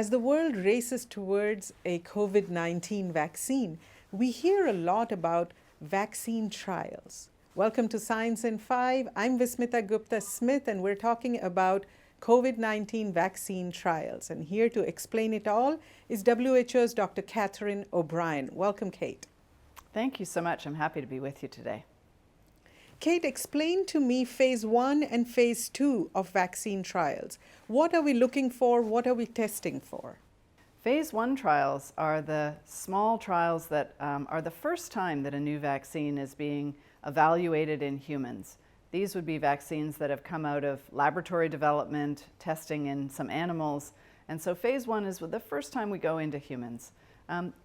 As the world races towards a COVID-19 vaccine, we hear a lot about vaccine trials. Welcome to Science in 5. I'm Vismita Gupta-Smith, and we're talking about COVID-19 vaccine trials. And here to explain it all is WHO's Dr. Catherine O'Brien. Welcome, Kate. Thank you so much. I'm happy to be with you today. Kate, explain to me phase 1 and phase 2 of vaccine trials. What are we looking for? What are we testing for? Phase 1 trials are the small trials that are the first time that a new vaccine is being evaluated in humans. These would be vaccines that have come out of laboratory development, testing in some animals, and so phase 1 is the first time we go into humans.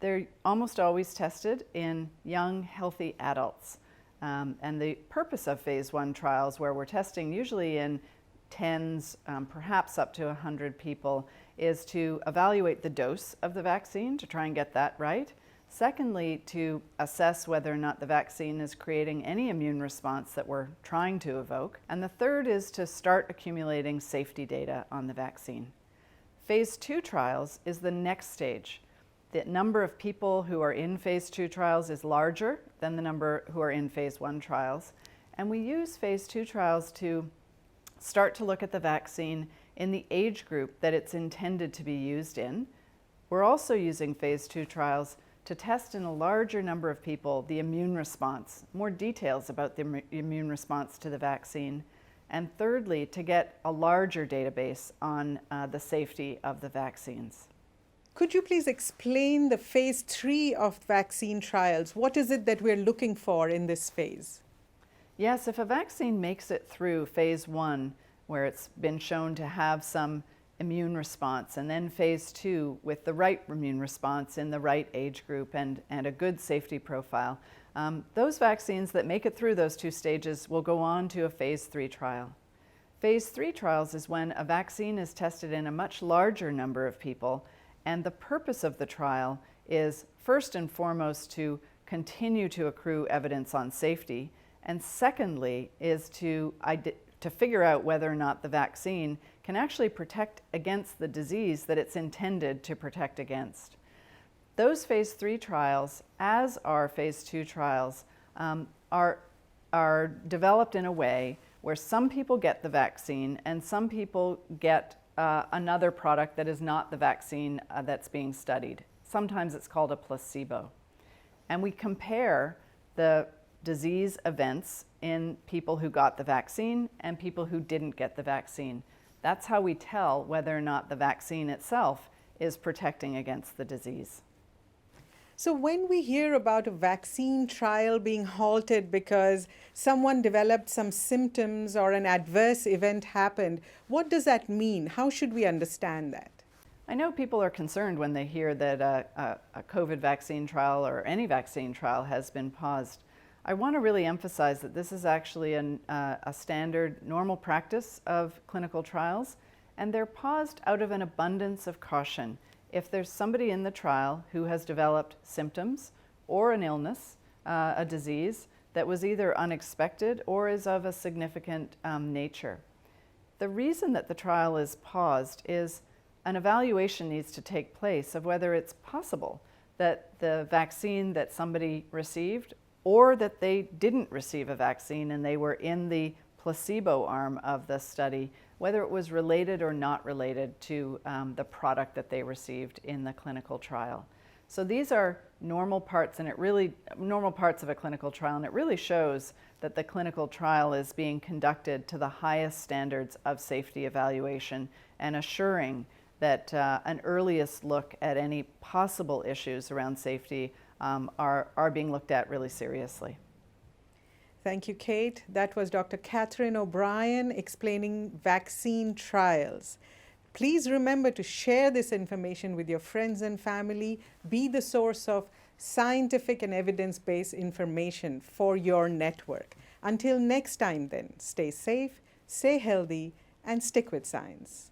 They're almost always tested in young, healthy adults. And the purpose of phase 1 trials, where we're testing usually in tens, perhaps up to 100 people, is to evaluate the dose of the vaccine to try and get that right. Secondly, to assess whether or not the vaccine is creating any immune response that we're trying to evoke. And the third is to start accumulating safety data on the vaccine. Phase 2 trials is the next stage. The number of people who are in phase 2 trials is larger than the number who are in phase 1 trials. And we use phase 2 trials to start to look at the vaccine in the age group that it's intended to be used in. We're also using phase 2 trials to test in a larger number of people the immune response, more details about the immune response to the vaccine. And thirdly, to get a larger database on the safety of the vaccines. Could you please explain the phase 3 of vaccine trials? What is it that we're looking for in this phase? Yes, if a vaccine makes it through phase 1, where it's been shown to have some immune response, and then phase 2 with the right immune response in the right age group and a good safety profile, those vaccines that make it through those 2 stages will go on to a phase 3 trial. Phase 3 trials is when a vaccine is tested in a much larger number of people. And the purpose of the trial is first and foremost to continue to accrue evidence on safety, and secondly is to figure out whether or not the vaccine can actually protect against the disease that it's intended to protect against. Those phase 3 trials, as are phase 2 trials, are developed in a way where some people get the vaccine and some people get another product that is not the vaccine that's being studied. Sometimes it's called a placebo. And we compare the disease events in people who got the vaccine and people who didn't get the vaccine. That's how we tell whether or not the vaccine itself is protecting against the disease. So when we hear about a vaccine trial being halted because someone developed some symptoms or an adverse event happened, what does that mean? How should we understand that? I know people are concerned when they hear that a COVID vaccine trial or any vaccine trial has been paused. I want to really emphasize that this is actually a standard, normal practice of clinical trials, and they're paused out of an abundance of caution. If there's somebody in the trial who has developed symptoms or an illness, a disease that was either unexpected or is of a significant nature. The reason that the trial is paused is an evaluation needs to take place of whether it's possible that the vaccine that somebody received or that they didn't receive a vaccine and they were in the placebo arm of the study, whether it was related or not related to the product that they received in the clinical trial. So these are normal parts, and normal parts of a clinical trial, and it really shows that the clinical trial is being conducted to the highest standards of safety evaluation and assuring that an earliest look at any possible issues around safety are being looked at really seriously. Thank you, Kate. That was Dr. Catherine O'Brien explaining vaccine trials. Please remember to share this information with your friends and family. Be the source of scientific and evidence-based information for your network. Until next time then, stay safe, stay healthy, and stick with science.